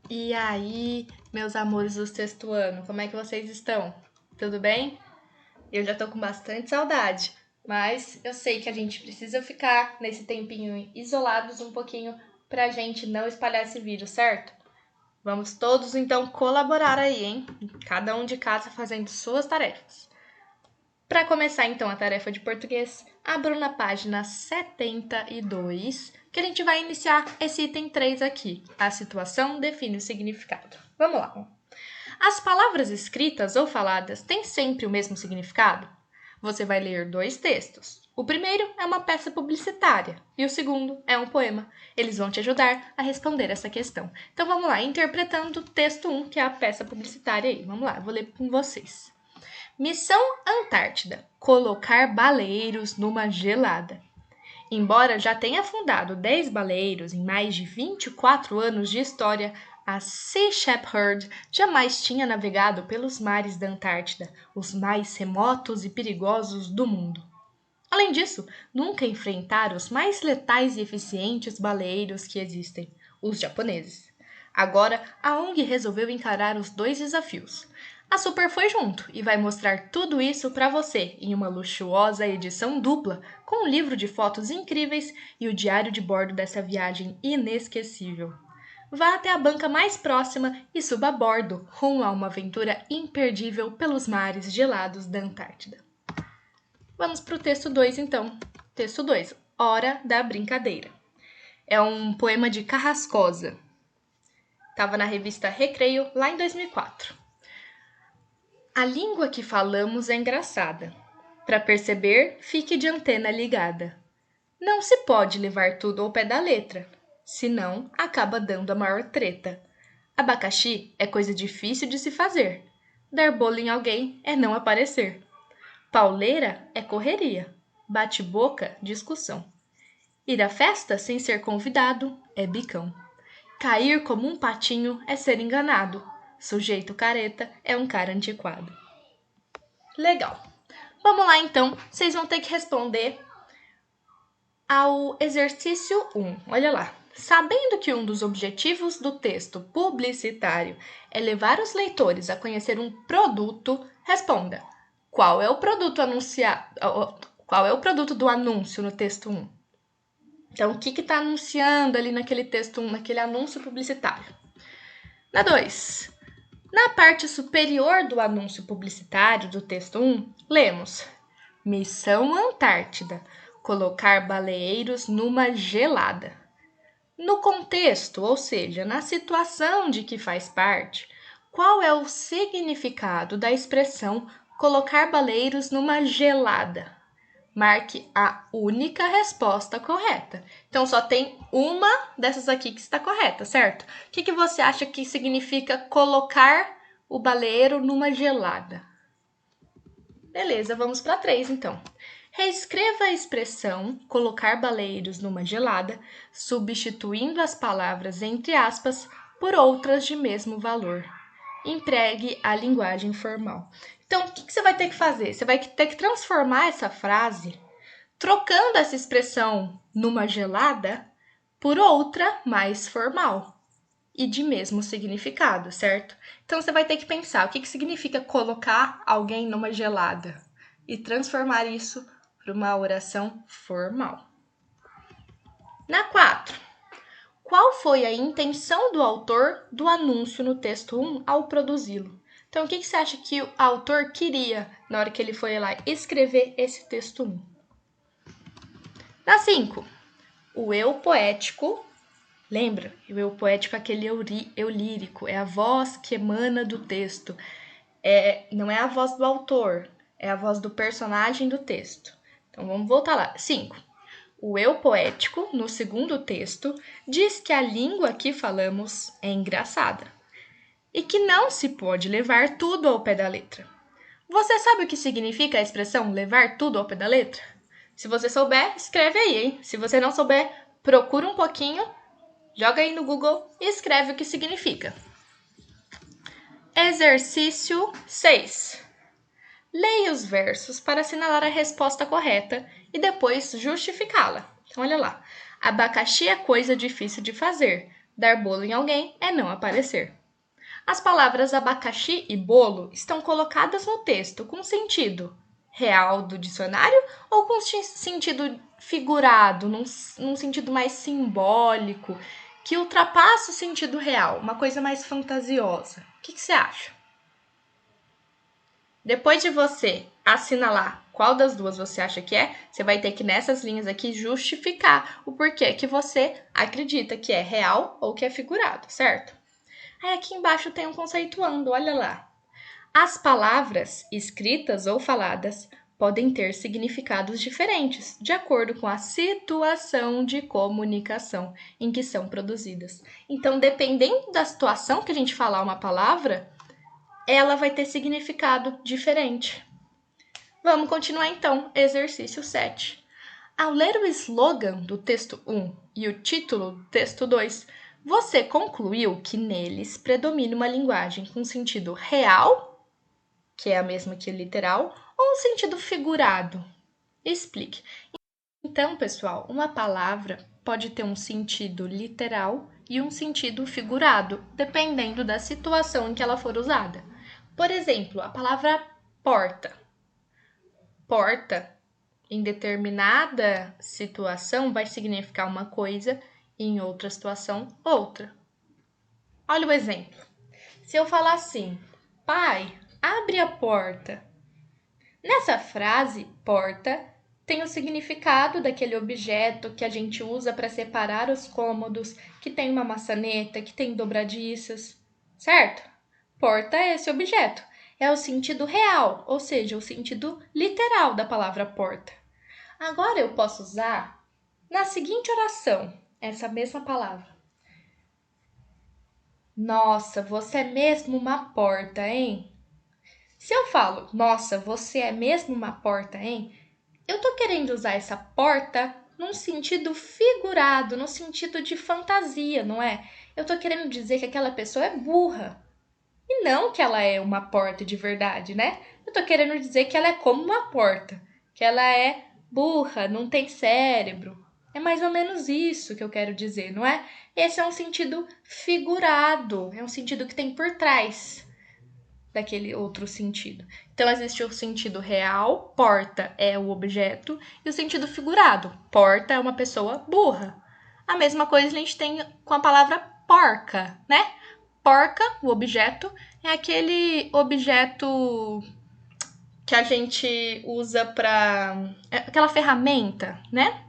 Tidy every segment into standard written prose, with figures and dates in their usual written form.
E aí, meus amores do sexto ano, como é que vocês estão? Tudo bem? Eu já tô com bastante saudade, mas eu sei que a gente precisa ficar nesse tempinho isolados um pouquinho pra gente não espalhar esse vírus, certo? Vamos todos então colaborar aí, hein? Cada um de casa fazendo suas tarefas. Para começar então a tarefa de português, abro na página 72, que a gente vai iniciar esse item 3 aqui. A situação define o significado. Vamos lá. As palavras escritas ou faladas têm sempre o mesmo significado? Você vai ler dois textos. O primeiro é uma peça publicitária e o segundo é um poema. Eles vão te ajudar a responder essa questão. Então vamos lá, interpretando o texto 1, que é a peça publicitária aí. Vamos lá, eu vou ler com vocês. Missão Antártida: colocar baleeiros numa gelada. Embora já tenha fundado 10 baleeiros em mais de 24 anos de história, a Sea Shepherd jamais tinha navegado pelos mares da Antártida, os mais remotos e perigosos do mundo. Além disso, nunca enfrentara os mais letais e eficientes baleeiros que existem, os japoneses. Agora, a ONG resolveu encarar os dois desafios. A Super foi junto e vai mostrar tudo isso para você em uma luxuosa edição dupla, com um livro de fotos incríveis e o diário de bordo dessa viagem inesquecível. Vá até a banca mais próxima e suba a bordo, rumo a uma aventura imperdível pelos mares gelados da Antártida. Vamos para o texto 2, então. Texto 2, Hora da Brincadeira. É um poema de Carrascosa. Estava na revista Recreio, lá em 2004. A língua que falamos é engraçada. Para perceber, fique de antena ligada. Não se pode levar tudo ao pé da letra, senão acaba dando a maior treta. Abacaxi é coisa difícil de se fazer. Dar bolo em alguém é não aparecer. Pauleira é correria. Bate-boca, discussão. Ir à festa sem ser convidado é bicão. Cair como um patinho é ser enganado. Sujeito careta é um cara antiquado. Legal. Vamos lá então, vocês vão ter que responder ao exercício 1. Olha lá. Sabendo que um dos objetivos do texto publicitário é levar os leitores a conhecer um produto, responda: qual é o produto anunciado? Qual é o produto do anúncio no texto 1? Então, o que está anunciando ali naquele texto 1, naquele anúncio publicitário? Na 2, na parte superior do anúncio publicitário do texto 1, lemos: Missão Antártida: colocar baleeiros numa gelada. No contexto, ou seja, na situação de que faz parte, qual é o significado da expressão colocar baleeiros numa gelada? Marque a única resposta correta. Então, só tem uma dessas aqui que está correta, certo? O que você acha que significa colocar o baleeiro numa gelada? Beleza, vamos para 3, então. Reescreva a expressão colocar baleeiros numa gelada, substituindo as palavras entre aspas por outras de mesmo valor. Empregue a linguagem formal. Então, o que você vai ter que fazer? Você vai ter que transformar essa frase, trocando essa expressão numa gelada por outra mais formal e de mesmo significado, certo? Então, você vai ter que pensar o que significa colocar alguém numa gelada e transformar isso para uma oração formal. Na 4, qual foi a intenção do autor do anúncio no texto 1 ao produzi-lo? Então, o que você acha que o autor queria na hora que ele foi lá escrever esse texto 1? Na 5, o eu poético, lembra? O eu poético é aquele eu lírico, é a voz que emana do texto. Não é a voz do autor, é a voz do personagem do texto. Então, vamos voltar lá. 5. O eu poético, no segundo texto, diz que a língua que falamos é engraçada e que não se pode levar tudo ao pé da letra. Você sabe o que significa a expressão levar tudo ao pé da letra? Se você souber, escreve aí, hein? Se você não souber, procura um pouquinho, joga aí no Google e escreve o que significa. Exercício 6. Leia os versos para assinalar a resposta correta e depois justificá-la. Então, olha lá. Abacaxi é coisa difícil de fazer. Dar bolo em alguém é não aparecer. As palavras abacaxi e bolo estão colocadas no texto com sentido real do dicionário ou com sentido figurado, num sentido mais simbólico, que ultrapassa o sentido real, uma coisa mais fantasiosa. O que você acha? Depois de você assinalar qual das duas você acha que é, você vai ter que, nessas linhas aqui, justificar o porquê que você acredita que é real ou que é figurado, certo? Aí aqui embaixo tem um conceituando, olha lá. As palavras escritas ou faladas podem ter significados diferentes, de acordo com a situação de comunicação em que são produzidas. Então, dependendo da situação que a gente falar uma palavra, ela vai ter significado diferente. Vamos continuar então, exercício 7. Ao ler o slogan do texto 1 e o título do texto 2, você concluiu que neles predomina uma linguagem com sentido real, que é a mesma que literal, ou um sentido figurado? Explique. Então, pessoal, uma palavra pode ter um sentido literal e um sentido figurado, dependendo da situação em que ela for usada. Por exemplo, a palavra porta. Porta, em determinada situação, vai significar uma coisa e em outra situação, outra. Olha o exemplo. Se eu falar assim, pai, abre a porta. Nessa frase, porta tem o significado daquele objeto que a gente usa para separar os cômodos, que tem uma maçaneta, que tem dobradiças, certo? Porta é esse objeto. É o sentido real, ou seja, o sentido literal da palavra porta. Agora eu posso usar na seguinte oração essa mesma palavra. Nossa, você é mesmo uma porta, hein? Se eu falo, nossa, você é mesmo uma porta, hein? Eu tô querendo usar essa porta num sentido figurado, no sentido de fantasia, não é? Eu tô querendo dizer que aquela pessoa é burra. E não que ela é uma porta de verdade, né? Eu tô querendo dizer que ela é como uma porta, que ela é burra, não tem cérebro. É mais ou menos isso que eu quero dizer, não é? Esse é um sentido figurado, é um sentido que tem por trás daquele outro sentido. Então, existe o sentido real, porta é o objeto, e o sentido figurado, porta é uma pessoa burra. A mesma coisa a gente tem com a palavra porca, né? Porca, o objeto, é aquele objeto que a gente usa para aquela ferramenta, né?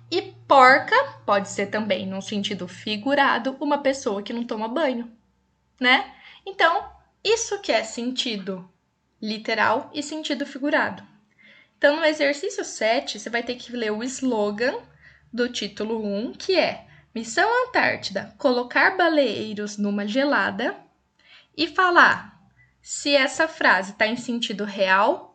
E porca pode ser também, num sentido figurado, uma pessoa que não toma banho, né? Então, isso que é sentido literal e sentido figurado. Então, no exercício 7, você vai ter que ler o slogan do título 1, que é Missão Antártida, colocar baleeiros numa gelada, e falar se essa frase está em sentido real,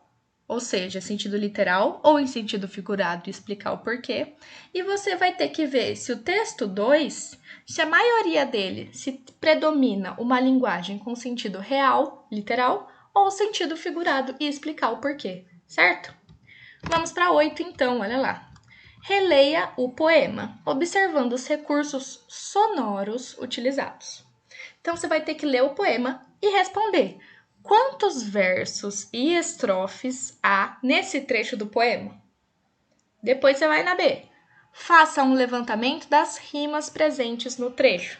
ou seja, sentido literal, ou em sentido figurado, e explicar o porquê. E você vai ter que ver se o texto 2, se a maioria dele se predomina uma linguagem com sentido real, literal, ou sentido figurado, e explicar o porquê, certo? Vamos para 8 então, olha lá. Releia o poema, observando os recursos sonoros utilizados. Então, você vai ter que ler o poema e responder quantos versos e estrofes há nesse trecho do poema. Depois você vai na B. Faça um levantamento das rimas presentes no trecho.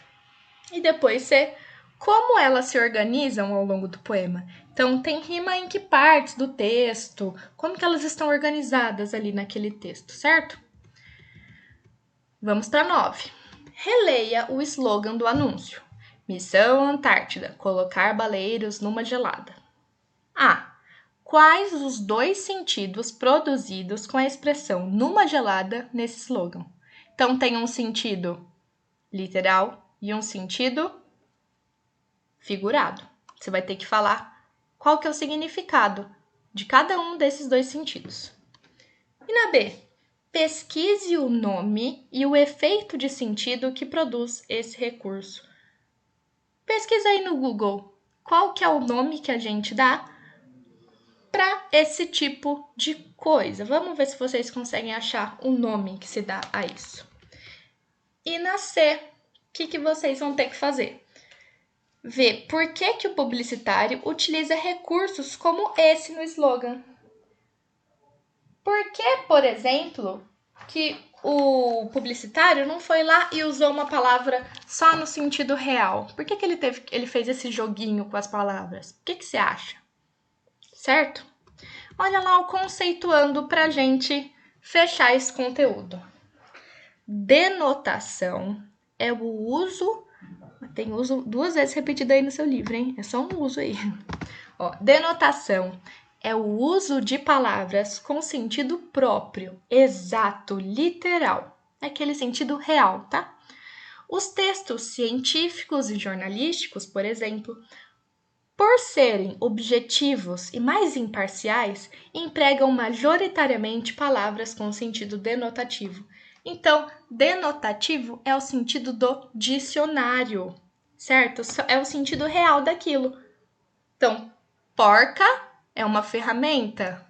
E depois C. Como elas se organizam ao longo do poema. Então, tem rima em que partes do texto, como que elas estão organizadas ali naquele texto, certo? Vamos para 9. Releia o slogan do anúncio. Missão Antártida, colocar baleeiros numa gelada. A. Quais os dois sentidos produzidos com a expressão numa gelada nesse slogan? Então, tem um sentido literal e um sentido figurado. Você vai ter que falar qual que é o significado de cada um desses dois sentidos. E na B, pesquise o nome e o efeito de sentido que produz esse recurso. Pesquisa aí no Google qual que é o nome que a gente dá para esse tipo de coisa. Vamos ver se vocês conseguem achar o nome que se dá a isso. E na C, que vocês vão ter que fazer? Ver por que o publicitário utiliza recursos como esse no slogan. Por que, por exemplo, que o publicitário não foi lá e usou uma palavra só no sentido real? Por que ele fez esse joguinho com as palavras? O que você acha? Certo? Olha lá o conceituando pra gente fechar esse conteúdo. Denotação é o uso... Tem uso 2 vezes repetido aí no seu livro, hein? É só um uso aí. Ó, denotação é o uso de palavras com sentido próprio, exato, literal. É aquele sentido real, tá? Os textos científicos e jornalísticos, por exemplo, por serem objetivos e mais imparciais, empregam majoritariamente palavras com sentido denotativo. Então, denotativo é o sentido do dicionário, certo? É o sentido real daquilo. Então, porca é uma ferramenta.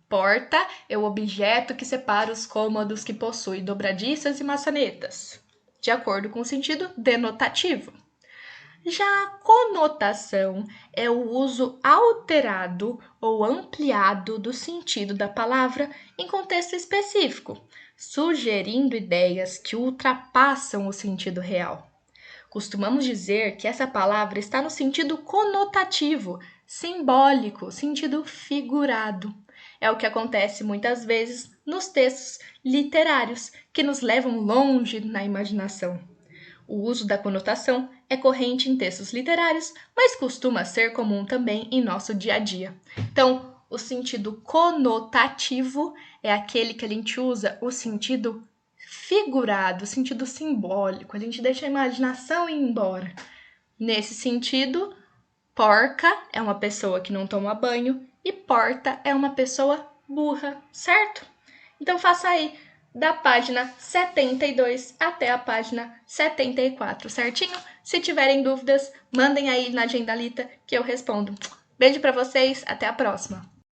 Porta é o objeto que separa os cômodos que possui dobradiças e maçanetas, de acordo com o sentido denotativo. Já a conotação é o uso alterado ou ampliado do sentido da palavra em contexto específico, sugerindo ideias que ultrapassam o sentido real. Costumamos dizer que essa palavra está no sentido conotativo, simbólico, sentido figurado. É o que acontece muitas vezes nos textos literários, que nos levam longe na imaginação. O uso da conotação é corrente em textos literários, mas costuma ser comum também em nosso dia a dia. Então, o sentido conotativo é aquele que a gente usa o sentido figurado, o sentido simbólico. A gente deixa a imaginação ir embora. Nesse sentido, porca é uma pessoa que não toma banho e porta é uma pessoa burra, certo? Então, faça aí da página 72 até a página 74, certinho? Se tiverem dúvidas, mandem aí na Agendalita que eu respondo. Beijo para vocês, até a próxima!